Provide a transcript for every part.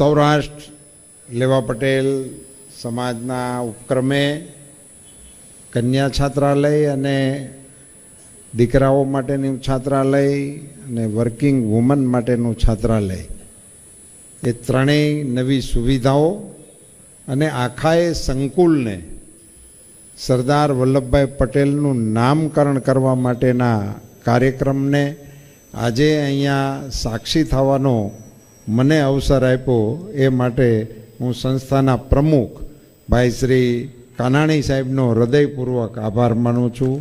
સૌરાષ્ટ્ર લેવા પટેલ સમાજના ઉપક્રમે કન્યા છાત્રાલય અને દીકરાઓ માટેનું છાત્રાલય અને વર્કિંગ વુમન માટેનું છાત્રાલય એ ત્રણેય નવી સુવિધાઓ અને આખાએ સંકુલને સરદાર વલ્લભભાઈ પટેલનું નામકરણ કરવા માટેના કાર્યક્રમને આજે અહીંયા સાક્ષી થવાનો મને અવસર આપ્યો એ માટે હું સંસ્થાના પ્રમુખ ભાઈ શ્રી કાનાણી સાહેબનો હૃદયપૂર્વક આભાર માનું છું.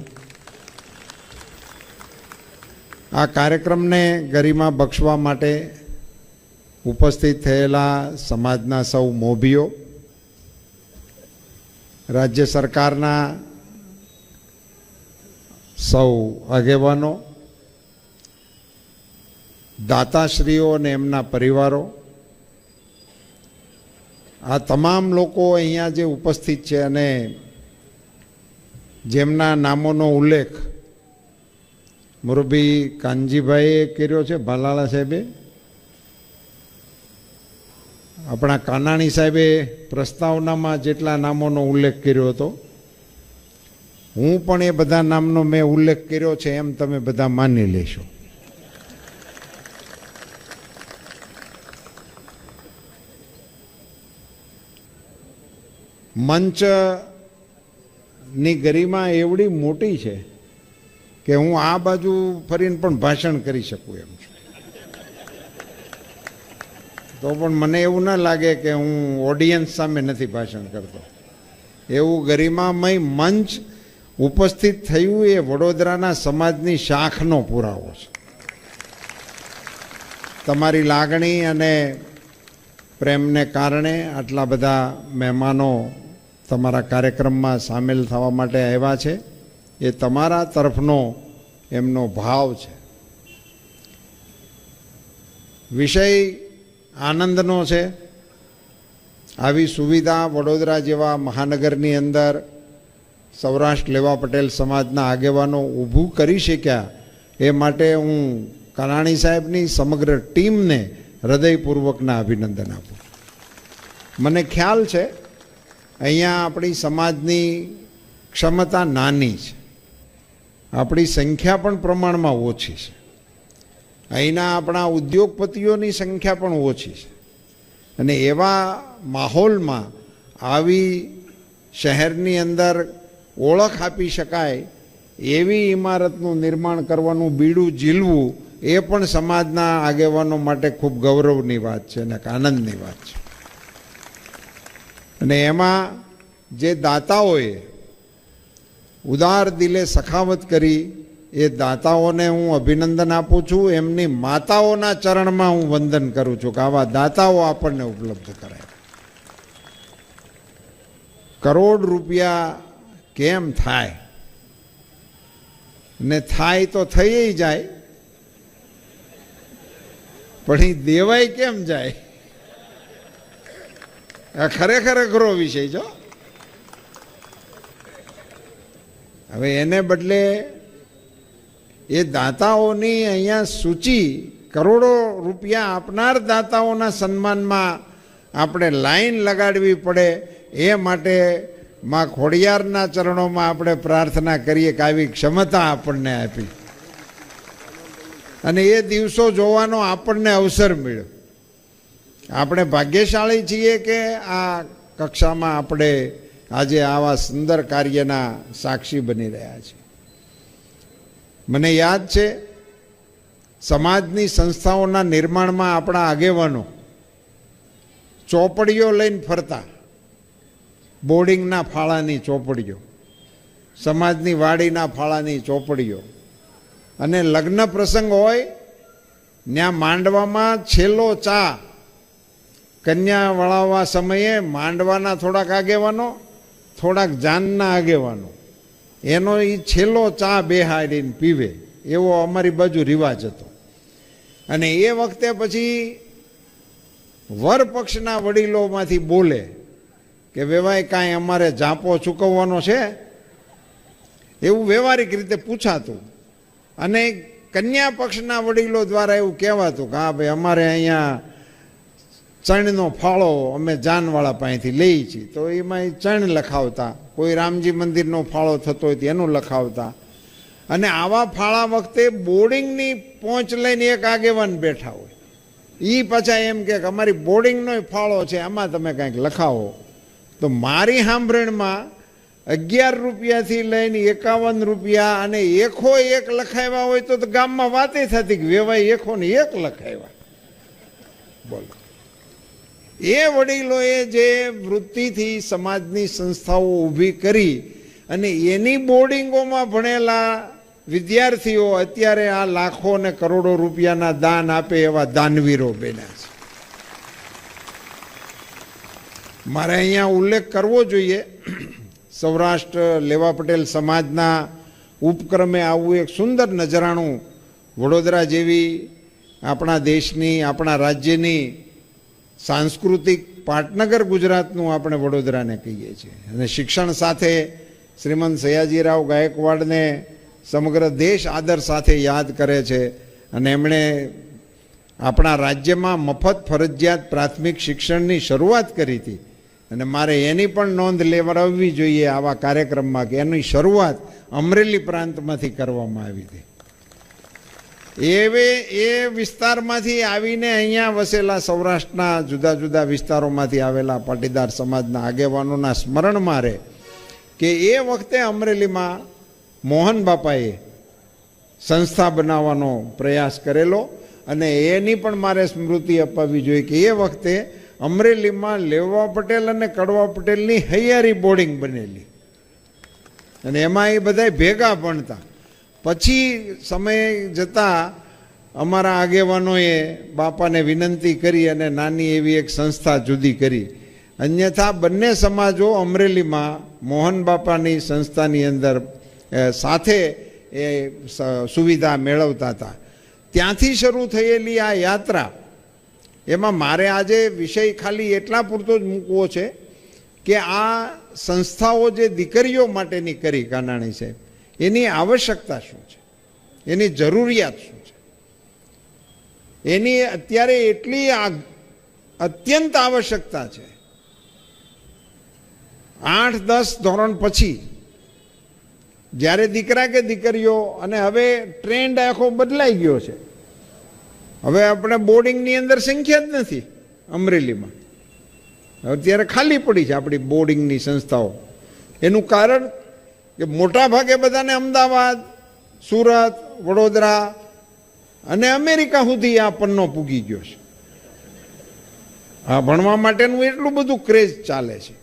આ કાર્યક્રમને ગરિમા બક્ષવા માટે ઉપસ્થિત થયેલા સમાજના સૌ મોભીઓ, રાજ્ય સરકારના સૌ આગેવાનો, દાતાશ્રીઓ અને એમના પરિવારો, આ તમામ લોકો અહીંયા જે ઉપસ્થિત છે અને જેમના નામોનો ઉલ્લેખ મુરબી કાનજીભાઈએ કર્યો છે, ભાલાળા સાહેબે, આપણા કાનાણી સાહેબે પ્રસ્તાવનામાં જેટલા નામોનો ઉલ્લેખ કર્યો હતો, હું પણ એ બધા નામનો મેં ઉલ્લેખ કર્યો છે એમ તમે બધા માની લેશો. મંચની ગરિમા એવડી મોટી છે કે હું આ બાજુ ફરીને પણ ભાષણ કરી શકું એમ છું. તો પણ મને એવું ના લાગે કે હું ઓડિયન્સ સામે નથી ભાષણ કરતો. એવું ગરિમામય મંચ ઉપસ્થિત થયું એ વડોદરાના સમાજની શાખનો પુરાવો છે. તમારી લાગણી અને પ્રેમને કારણે આટલા બધા મહેમાનો તમારા કાર્યક્રમમાં સામેલ થવા માટે આવ્યા છે. એ તમારા તરફનો એમનો ભાવ છે. વિષય આનંદનો છે. આવી સુવિધા વડોદરા જેવા મહાનગરની અંદર સૌરાષ્ટ્ર લેવા પટેલ સમાજના આગેવાનો ઊભું કરી શક્યા એ માટે હું કાનાણી સાહેબની સમગ્ર ટીમને હૃદયપૂર્વકના અભિનંદન આપું. મને ખ્યાલ છે અહીંયા આપણી સમાજની ક્ષમતા નાની છે, આપણી સંખ્યા પણ પ્રમાણમાં ઓછી છે, અહીંના આપણા ઉદ્યોગપતિઓની સંખ્યા પણ ઓછી છે. અને એવા માહોલમાં આવી શહેરની અંદર ઓળખ આપી શકાય એવી ઇમારતનું નિર્માણ કરવાનું બીડું ઝીલવું એ પણ સમાજના આગેવાનો માટે ખૂબ ગૌરવની વાત છે અને આનંદની વાત છે. અને એમાં જે દાતાઓએ ઉદાર દિલે સખાવત કરી એ દાતાઓને હું અભિનંદન આપું છું. એમની માતાઓના ચરણમાં હું વંદન કરું છું કે આવા દાતાઓ આપણને ઉપલબ્ધ કરાય. કરોડ રૂપિયા કેમ થાય ને થાય તો થઈ જાય, પણ એ દેવાય કેમ જાય? આ ખરેખર અઘરો વિષય છો. હવે એને બદલે એ દાતાઓની અહીંયા સૂચિ, કરોડો રૂપિયા આપનાર દાતાઓના સન્માનમાં આપણે લાઈન લગાડવી પડે એ માટે માં ખોડિયારના ચરણોમાં આપણે પ્રાર્થના કરીએ કે આવી ક્ષમતા આપણને આપી અને એ દિવસો જોવાનો આપણને અવસર મળ્યો. આપણે ભાગ્યશાળી છીએ કે આ કક્ષામાં આપણે આજે આવા સુંદર કાર્યના સાક્ષી બની રહ્યા છીએ. મને યાદ છે સમાજની સંસ્થાઓના નિર્માણમાં આપણા આગેવાનો ચોપડીઓ લઈને ફરતા, બોર્ડિંગના ફાળાની ચોપડીઓ, સમાજની વાડીના ફાળાની ચોપડીઓ, અને લગ્ન પ્રસંગ હોય ત્યાં માંડવામાં છેલ્લો ચા કન્યા વળાવવા સમયે માંડવાના થોડાક આગેવાનો, થોડાક જાનના આગેવાનો એનો એ છેલ્લો ચા બેહાડીને પીવે એવો અમારી બાજુ રિવાજ હતો. અને એ વખતે પછી વર પક્ષના વડીલોમાંથી બોલે કે વેવાય કાંઈ અમારે જાપો ચૂકવવાનો છે, એવું વ્યવહારિક રીતે પૂછાતું. અને કન્યા પક્ષના વડીલો દ્વારા એવું કહેવાતું કે હા ભાઈ અમારે અહીંયા ચણનો ફાળો અમે જાનવાળા પાસેથી લઈએ છીએ, તો એમાં ચણ લખાવતા, કોઈ રામજી મંદિરનો ફાળો થતો હોય તો એનું લખાવતા. અને આવા ફાળા વખતે બોર્ડિંગની પહોંચ લઈને એક આગેવાન બેઠા હોય, એ પાછા એમ કે અમારી બોર્ડિંગનો ફાળો છે, આમાં તમે કંઈક લખાવો. તો મારી સાંભળણમાં 11 રૂપિયાથી લઈને 51 રૂપિયા અને એકો એક લખાવ્યા હોય તો ગામમાં વાતે થતી કે વેવાય એકો ને એક લખાવ્યા. બોલો, એ વડીલોએ જે વૃત્તિથી સમાજની સંસ્થાઓ ઊભી કરી અને એની બોર્ડિંગોમાં ભણેલા વિદ્યાર્થીઓ અત્યારે આ લાખો ને કરોડો રૂપિયાના દાન આપે એવા દાનવીરો બન્યા છે. મારે અહીંયા ઉલ્લેખ કરવો જોઈએ, સૌરાષ્ટ્ર લેવા પટેલ સમાજના ઉપક્રમે આવું એક સુંદર નજરાણું વડોદરા જેવી આપણા દેશની, આપણા રાજ્યની સાંસ્કૃતિક પાટનગર ગુજરાતનું આપણે વડોદરાને કહીએ છીએ. અને શિક્ષણ સાથે શ્રીમંત સયાજીરાવ ગાયકવાડને સમગ્ર દેશ આદર સાથે યાદ કરે છે. અને એમણે આપણા રાજ્યમાં મફત ફરજિયાત પ્રાથમિક શિક્ષણની શરૂઆત કરી હતી. અને મારે એની પણ નોંધ લેવડાવવી જોઈએ આવા કાર્યક્રમમાં કે એની શરૂઆત અમરેલી પ્રાંતમાંથી કરવામાં આવી હતી. એ વિસ્તારમાંથી આવીને અહીંયા વસેલા સૌરાષ્ટ્રના જુદા જુદા વિસ્તારોમાંથી આવેલા પાટીદાર સમાજના આગેવાનોના સ્મરણમાં રહે કે એ વખતે અમરેલીમાં મોહન બાપાએ સંસ્થા બનાવવાનો પ્રયાસ કરેલો. અને એની પણ મારે સ્મૃતિ અપાવવી જોઈએ કે એ વખતે અમરેલીમાં લેવા પટેલ અને કડવા પટેલની હૈયારી બોર્ડિંગ બનેલી અને એમાં એ બધા ભેગા ભણતા. પછી સમય જતાં અમારા આગેવાનોએ બાપાને વિનંતી કરી અને નાની એવી એક સંસ્થા જુદી કરી. અન્યથા બંને સમાજો અમરેલીમાં મોહન બાપાની સંસ્થાની અંદર સાથે એ સુવિધા મેળવતા હતા. ત્યાંથી શરૂ થયેલી આ યાત્રા, એમાં મારે આજે વિષય ખાલી એટલા પૂરતો જ મૂકવો છે કે આ સંસ્થાઓ જે દીકરીઓ માટેની કરી કાનાણી છે, એની આવશ્યકતા શું છે, એની જરૂરિયાત શું છે, એની અત્યારે એટલી અત્યંત આવશ્યકતા છે. 8-10 ધોરણ પછી જ્યારે દીકરા કે દીકરીઓ, અને હવે ટ્રેન્ડ આખો બદલાઈ ગયો છે. હવે આપણે બોર્ડિંગની અંદર સંખ્યા જ નથી અમરેલીમાં, અત્યારે ખાલી પડી છે આપણી બોર્ડિંગની સંસ્થાઓ. એનું કારણ કે મોટા ભાગે બધાને અમદાવાદ, સુરત, વડોદરા અને અમેરિકા સુધી આ પન્નો પૂગી ગયો છે. આ ભણવા માટેનું એટલું બધું ક્રેઝ ચાલે છે,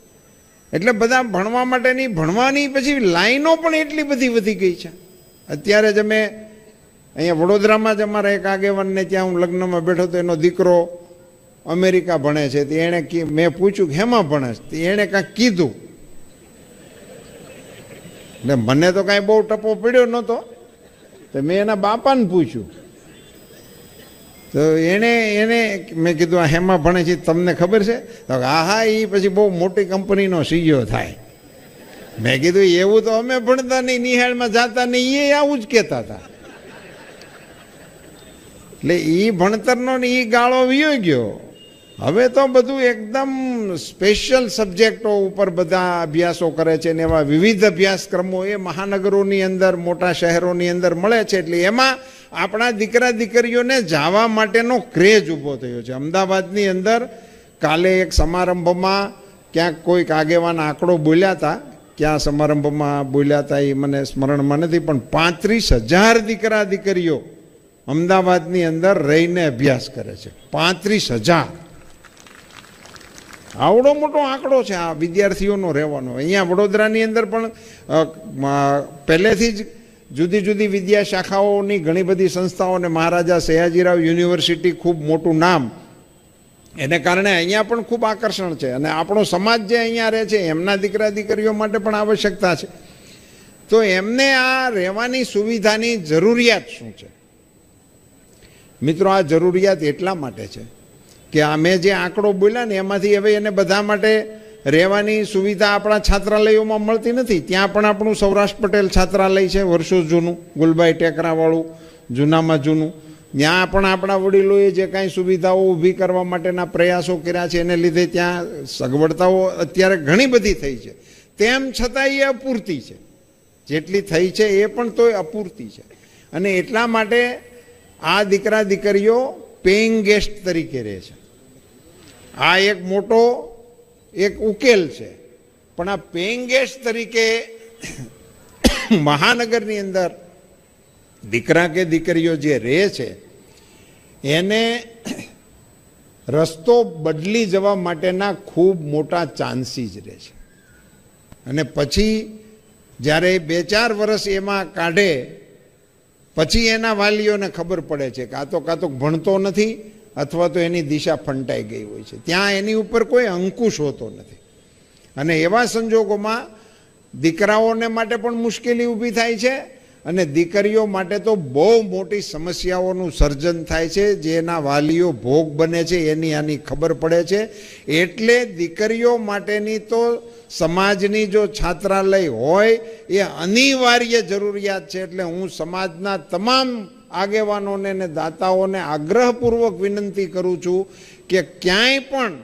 એટલે બધા ભણવા માટેની ભણવાની પછી લાઈનો પણ એટલી બધી વધી ગઈ છે. અત્યારે જ અમે અહીંયા વડોદરામાં જ અમારા એક આગેવાનને ત્યાં હું લગ્નમાં બેઠો તો એનો દીકરો અમેરિકા ભણે છે. તો એણે મેં પૂછ્યું કે હેમાં ભણે છે? તો એણે કાંઈક કીધું, એટલે મને તો કાંઈ બહુ ટપો પડ્યો નહોતો. તો મેં એના બાપાને પૂછ્યું, તો એને મેં કીધું આ હેમાં ભણે છે તમને ખબર છે? તો હા, એ પછી બહુ મોટી કંપનીનો CEO થાય. મેં કીધું એવું તો અમે ભણતા નહીં, નિહાળમાં જતા નહીં, એ આવું જ કહેતા હતા. એટલે એ ભણતરનો ને એ ગાળો વિયો ગયો. હવે તો બધું એકદમ સ્પેશિયલ સબ્જેક્ટો ઉપર બધા અભ્યાસો કરે છે ને એવા વિવિધ અભ્યાસક્રમો એ મહાનગરોની અંદર, મોટા શહેરોની અંદર મળે છે. એટલે એમાં આપણા દીકરા દીકરીઓને જવા માટેનો ક્રેઝ ઊભો થયો છે. અમદાવાદની અંદર કાલે એક સમારંભમાં ક્યાંક કોઈક આગેવાન આંકડો બોલ્યા હતા, ક્યાં સમારંભમાં બોલ્યા હતા એ મને સ્મરણમાં નથી, પણ 35,000 દીકરા દીકરીઓ અમદાવાદની અંદર રહીને અભ્યાસ કરે છે. 35,000 આવડો મોટો આંકડો છે આ વિદ્યાર્થીઓનો રહેવાનો. અહીંયા વડોદરાની અંદર પણ પહેલેથી જ જુદી જુદી વિદ્યા શાખાઓની ઘણી બધી સંસ્થાઓ, અને મહારાજા સયાજીરાવ યુનિવર્સિટી ખૂબ મોટું નામ, એને કારણે અહીંયા પણ ખૂબ આકર્ષણ છે. અને આપણો સમાજ જે અહીંયા રહે છે એમના દીકરા દીકરીઓ માટે પણ આવશ્યકતા છે. તો એમને આ રહેવાની સુવિધાની જરૂરિયાત શું છે? મિત્રો, આ જરૂરિયાત એટલા માટે છે કે અમે જે આંકડો બોલ્યા ને એમાંથી હવે એને બધા માટે રહેવાની સુવિધા આપણા છાત્રાલયોમાં મળતી નથી. ત્યાં પણ આપણું સૌરાષ્ટ્ર પટેલ છાત્રાલય છે, વર્ષો જૂનું, ગુલબાઈ ટેકરાવાળું, જૂનામાં જૂનું. ત્યાં પણ આપણા વડીલોએ જે કાંઈ સુવિધાઓ ઊભી કરવા માટેના પ્રયાસો કર્યા છે એને લીધે ત્યાં સગવડતાઓ અત્યારે ઘણી બધી થઈ છે, તેમ છતાં એ અપૂરતી છે. જેટલી થઈ છે એ પણ તોય અપૂરતી છે. અને એટલા માટે આ દીકરા દીકરીઓ પેઇંગ ગેસ્ટ તરીકે રહે છે. આ એક મોટો એક ઉકેલ છે. પણ આ પેઇંગ ગેસ્ટ તરીકે મહાનગરની અંદર દીકરા કે દીકરીઓ જે રહે છે એને રસ્તો બદલી જવા માટેના ખૂબ મોટા ચાન્સીસ રહે છે. અને પછી જ્યારે 2-4 વર્ષ એમાં કાઢે પછી એના વાલીઓને ખબર પડે છે કે આ તો કાં તો ભણતો નથી અથવા તો એની દિશા ફંટાઈ ગઈ હોય છે. ત્યાં એની ઉપર કોઈ અંકુશ હોતો નથી. અને એવા સંજોગોમાં દીકરાઓને માટે પણ મુશ્કેલી ઊભી થાય છે અને દીકરીઓ માટે તો બહુ મોટી સમસ્યાઓનું સર્જન થાય છે, જેના વાલીઓ ભોગ બને છે એની આની ખબર પડે છે. એટલે દીકરીઓ માટેની તો સમાજની જો છાત્રાલય હોય એ અનિવાર્ય જરૂરિયાત છે. એટલે હું સમાજના તમામ આગેવાનોને અને દાતાઓને આગ્રહપૂર્વક વિનંતી કરું છું કે ક્યાંય પણ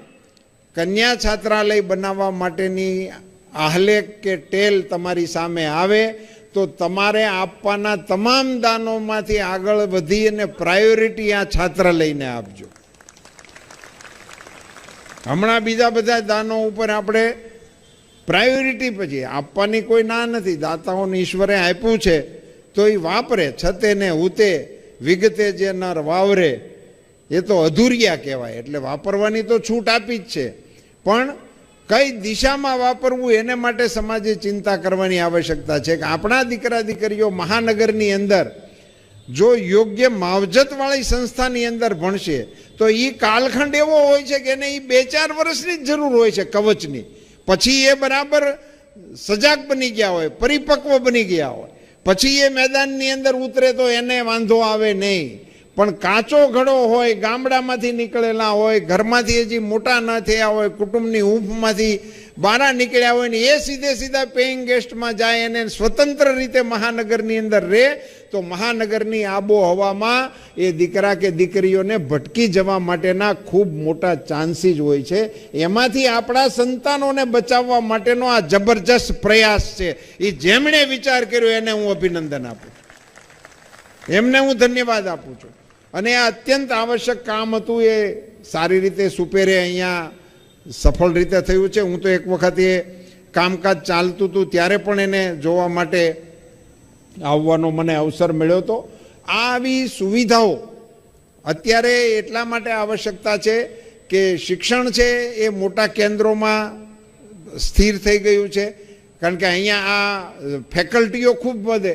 કન્યા છાત્રાલય બનાવવા માટેની આહલેખ કે ટેલ તમારી સામે આવે તો તમારે આપવાના તમામ દાનોમાંથી આગળ વધી અને પ્રાયોરિટી આ છાત્રાલયને આપજો. હમણાં બીજા બધા દાનો ઉપર આપણે પ્રાયોરિટી પછી આપવાની કોઈ ના નથી. દાતાઓને ઈશ્વરે આપ્યું છે તો એ વાપરે. છતે ને ઉતે વિગતે જે નર વાવરે એ તો અધૂરિયા કહેવાય. એટલે વાપરવાની તો છૂટ આપી જ છે, પણ કઈ દિશામાં વાપરવું એને માટે સમાજે ચિંતા કરવાની આવશ્યકતા છે. કે આપણા દીકરા દીકરીઓ મહાનગરની અંદર જો યોગ્ય માવજતવાળી સંસ્થાની અંદર ભણશે તો એ કાલખંડ એવો હોય છે કે એને એ 2-4 વર્ષની જ જરૂર હોય છે કવચની. પછી એ બરાબર સજાગ બની ગયા હોય, પરિપક્વ બની ગયા હોય, પછી એ મેદાનની અંદર ઉતરે તો એને વાંધો આવે નહીં. પણ કાચો ઘડો હોય, ગામડામાંથી નીકળેલા હોય, ઘરમાંથી હજી મોટા ન થયા હોય, કુટુંબની હૂંફમાંથી બહાર નીકળ્યા હોય ને એ સીધા પેઇંગ ગેસ્ટમાં જાય અને સ્વતંત્ર રીતે મહાનગરની અંદર રહે તો મહાનગરની આબોહવામાં એ દીકરા કે દીકરીઓને ભટકી જવા માટેના ખૂબ મોટા ચાન્સીસ હોય છે. એમાંથી આપણા સંતાનોને બચાવવા માટેનો આ જબરજસ્ત પ્રયાસ છે. એ જેમણે વિચાર કર્યો એને હું અભિનંદન આપું છું, એમને હું ધન્યવાદ આપું છું. અને આ અત્યંત આવશ્યક કામ હતું એ સારી રીતે સુપેરે અહીંયા સફળ રીતે થયું છે. હું તો એક વખત એ કામકાજ ચાલતું હતું ત્યારે પણ એને જોવા માટે આવવાનો મને અવસર મળ્યો હતો. આવી સુવિધાઓ અત્યારે એટલા માટે આવશ્યકતા છે કે શિક્ષણ છે એ મોટા કેન્દ્રોમાં સ્થિર થઈ ગયું છે. કારણ કે અહીંયા આ ફેકલ્ટીઓ ખૂબ વધે,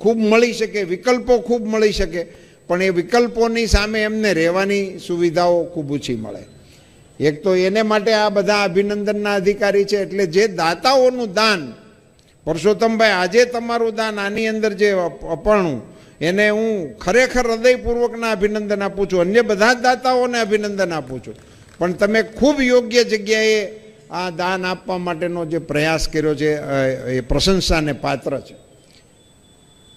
ખૂબ મળી શકે, વિકલ્પો ખૂબ મળી શકે, પણ એ વિકલ્પોની સામે એમને રહેવાની સુવિધાઓ ખૂબ ઓછી મળે. એક તો એને માટે આ બધા અભિનંદનના અધિકારી છે. એટલે જે દાતાઓનું દાન, પરસોત્તમભાઈ આજે તમારું દાન આની અંદર જે અપાણું એને હું ખરેખર હૃદયપૂર્વકના અભિનંદન આપું છું. અન્ય બધા જ દાતાઓને અભિનંદન આપું છું. પણ તમે ખૂબ યોગ્ય જગ્યાએ આ દાન આપવા માટેનો જે પ્રયાસ કર્યો છે એ પ્રશંસાને પાત્ર છે.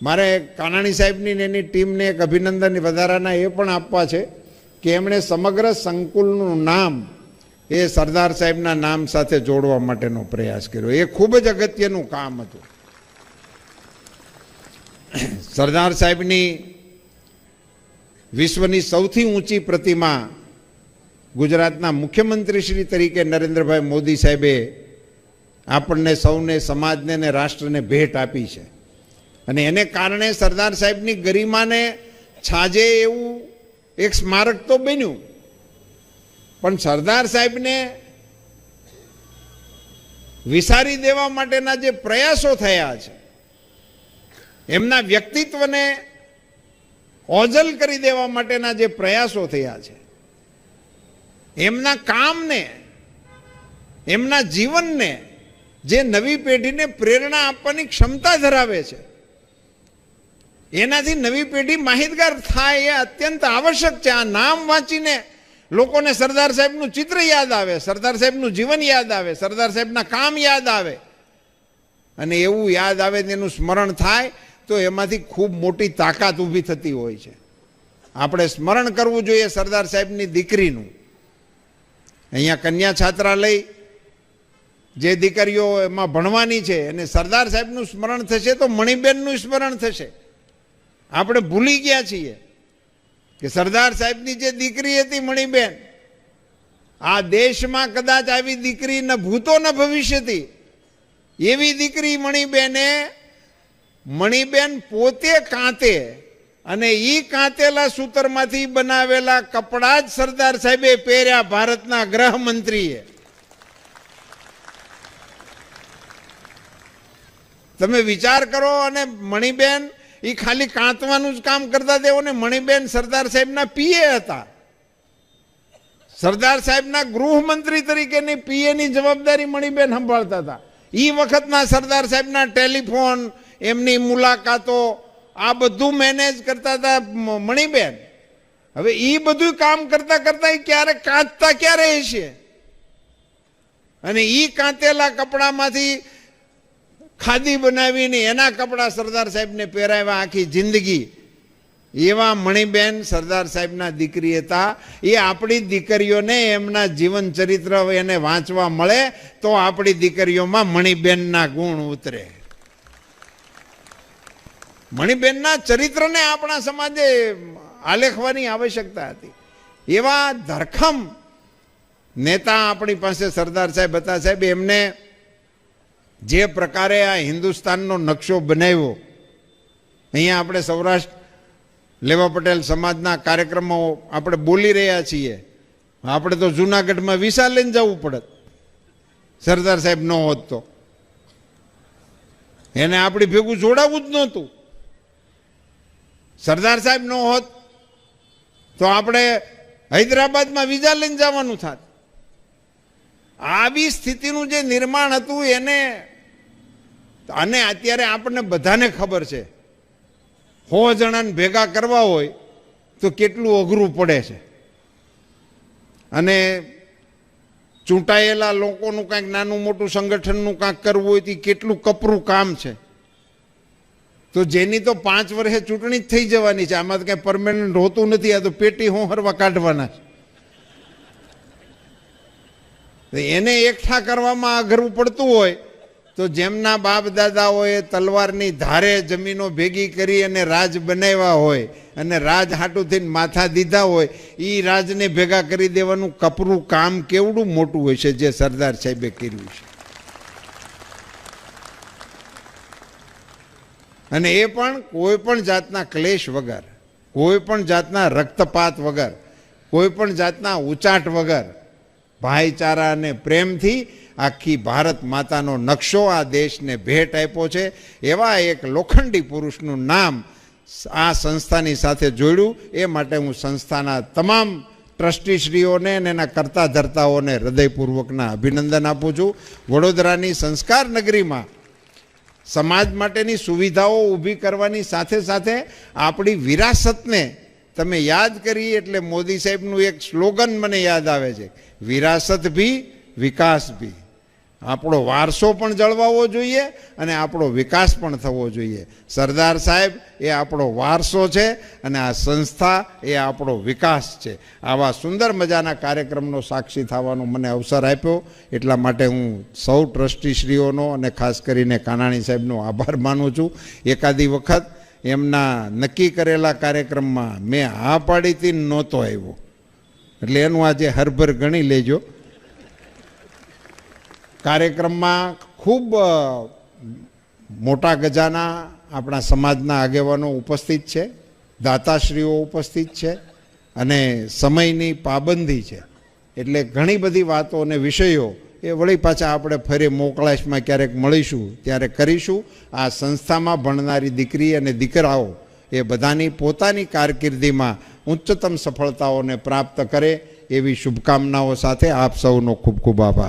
મારે કાનાણી સાહેબની ને એની ટીમને એક અભિનંદન વધારાના એ પણ આપવા છે કે એમણે સમગ્ર સંકુલનું નામ એ સરદાર સાહેબના નામ સાથે જોડવા માટેનો પ્રયાસ કર્યો. એ ખૂબ જ અગત્યનું કામ હતું. સરદાર સાહેબની વિશ્વની સૌથી ઊંચી પ્રતિમા ગુજરાતના મુખ્યમંત્રીશ્રી તરીકે નરેન્દ્રભાઈ મોદી સાહેબે આપણને સૌને, સમાજને ને રાષ્ટ્રને ભેટ આપી છે. અને એને કારણે સરદાર સાહેબની ગરિમાને છાજે એવું એક સ્મારક તો બન્યું, પણ સરદાર સાહેબને વિસારી દેવા માટેના જે પ્રયાસો થયા છે, એમના વ્યક્તિત્વને ઓઝલ કરી દેવા માટેના જે પ્રયાસો થયા છે, એમના કામને, એમના જીવનને જે નવી પેઢીને પ્રેરણા આપવાની ક્ષમતા ધરાવે છે, એનાથી નવી પેઢી માહિતગાર થાય એ અત્યંત આવશ્યક છે. આ નામ વાંચીને લોકોને સરદાર સાહેબનું ચિત્ર યાદ આવે, સરદાર સાહેબનું જીવન યાદ આવે, સરદાર સાહેબના કામ યાદ આવે, અને એવું યાદ આવે તેનું સ્મરણ થાય તો એમાંથી ખૂબ મોટી તાકાત ઊભી થતી હોય છે. આપણે સ્મરણ કરવું જોઈએ સરદાર સાહેબની દીકરીનું. અહીંયા કન્યા છાત્રાલય જે દીકરીઓ એમાં ભણવાની છે અને સરદાર સાહેબનું સ્મરણ થશે તો મણિબેનનું સ્મરણ થશે. આપણે ભૂલી ગયા છીએ કે સરદાર સાહેબની જે દીકરી હતી મણિબેન, આ દેશમાં કદાચ આવી દીકરી ન ભૂતો ન ભવિષ્યથી એવી દીકરી મણિબેન પોતે કાંતે અને એ કાંતેલા સૂતરમાંથી બનાવેલા કપડાં જ સરદાર સાહેબે પહેર્યા ભારતના ગૃહમંત્રીએ. તમે વિચાર કરો. અને મણિબેન એ ખાલી કાંતવાનું જ કામ કરતા તેઓને. મણિબેન સરદાર સાહેબના પીએ હતા. સરદાર સાહેબના ગૃહમંત્રી તરીકેની પીએની જવાબદારી મણિબેન સંભાળતા હતા. એ વખતના સરદાર સાહેબના ટેલિફોન, એમની મુલાકાતો, આ બધું મેનેજ કરતા હતા મણિબેન. હવે એ બધું કામ કરતા કરતા એ ક્યારે કાંતતા ક્યારે હશે? અને એ કાંતેલા કપડામાંથી ખાદી બનાવીને એના કપડા સરદાર સાહેબને પહેરાવ્યા આખી જિંદગી. એવા મણિબેન સરદાર સાહેબના દીકરી હતા. એ આપણી દીકરીઓને એમના જીવન ચરિત્ર એને વાંચવા મળે તો આપણી દીકરીઓમાં મણિબેનના ગુણ ઉતરે. મણિબેનના ચરિત્રને આપણા સમાજે આલેખવાની આવશ્યકતા હતી. એવા ધરખમ નેતા આપણી પાસે સરદાર સાહેબ હતા. સાહેબ એમને જે પ્રકારે આ હિન્દુસ્તાનનો નકશો બનાવ્યો, અહીંયા આપણે સૌરાષ્ટ્ર લેવા પટેલ સમાજના કાર્યક્રમો આપણે બોલી રહ્યા છીએ. આપણે તો જૂનાગઢમાં વિસા લઈને જવું પડત સરદાર સાહેબ ન હોત તો. એને આપણી ભેગું જોડાવું જ નહોતું. સરદાર સાહેબ ન હોત તો આપણે હૈદરાબાદમાં વિઝા લઈને જવાનું થાત. આવી સ્થિતિનું જે નિર્માણ હતું એને, અને અત્યારે આપણને બધાને ખબર છે 100 જણાને ભેગા કરવા હોય તો કેટલું અઘરું પડે છે. અને ચૂંટાયેલા લોકોનું કાંઈક નાનું મોટું સંગઠનનું કાંઈક કરવું હોય તો કેટલું કપરું કામ છે. તો જેની તો 5 વર્ષે ચૂંટણી જ થઈ જવાની છે. આમાં તો કાંઈ પરમેનન્ટ હોતું નથી. આ તો પેટી હોહરવા કાઢવાના છે. એને એકઠા કરવામાં અઘરું પડતું હોય તો જેમના બાપ દાદાઓએ તલવારની ધારે જમીનો ભેગી કરી અને રાજ બનાવ્યા હોય અને રાજ હાટું થઈને માથા દીધા હોય, એ રાજને ભેગા કરી દેવાનું કપરું કામ કેવડું મોટું હોય છે જે સરદાર સાહેબે કર્યું છે. અને એ પણ કોઈ પણ જાતના ક્લેશ વગર, કોઈ પણ જાતના રક્તપાત વગર, કોઈ પણ જાતના ઉચાટ વગર, ભાઈચારા અને પ્રેમથી આખી ભારત માતાનો નકશો આ દેશને ભેટ આપ્યો છે. એવા એક લોખંડી પુરુષનું નામ આ સંસ્થાની સાથે જોડ્યું. એ માટે હું સંસ્થાના તમામ ટ્રસ્ટીશ્રીઓને અને એના કરતા ધર્તાઓને હૃદયપૂર્વકના અભિનંદન આપું છું. વડોદરાની સંસ્કાર નગરીમાં સમાજ માટેની સુવિધાઓ ઊભી કરવાની સાથે સાથે આપણી વિરાસતને તમે યાદ કરી એટલે મોદી સાહેબનું એક સ્લોગન મને યાદ આવે છે, વિરાસત ભી વિકાસ ભી. આપણો વારસો પણ જળવાવો જોઈએ અને આપણો વિકાસ પણ થવો જોઈએ. સરદાર સાહેબ એ આપણો વારસો છે અને આ સંસ્થા એ આપણો વિકાસ છે. આવા સુંદર મજાના કાર્યક્રમનો સાક્ષી થવાનો મને અવસર આપ્યો એટલા માટે હું સૌ ટ્રસ્ટીશ્રીઓનો અને ખાસ કરીને કાનાણી સાહેબનો આભાર માનું છું. એકાદી વખત એમના નક્કી કરેલા કાર્યક્રમમાં મેં હા પાડીથી નહોતો આવ્યો, એટલે એનું આજે હરભર ગણી લેજો. કાર્યક્રમમાં ખૂબ મોટા ગજાના આપણા સમાજના આગેવાનો ઉપસ્થિત છે, દાતાશ્રીઓ ઉપસ્થિત છે અને સમયની પાબંદી છે એટલે ઘણી બધી વાતો અને વિષયો એ વળી પાછા આપણે ફરી મોકળાશમાં ક્યારેક મળીશું ત્યારે કરીશું. આ સંસ્થામાં ભણનારી દીકરી અને દીકરાઓ એ બધાની પોતાની કારકિર્દીમાં ઉચ્ચતમ સફળતાઓને પ્રાપ્ત કરે એવી શુભકામનાઓ સાથે આપ સૌનો ખૂબ ખૂબ આભાર.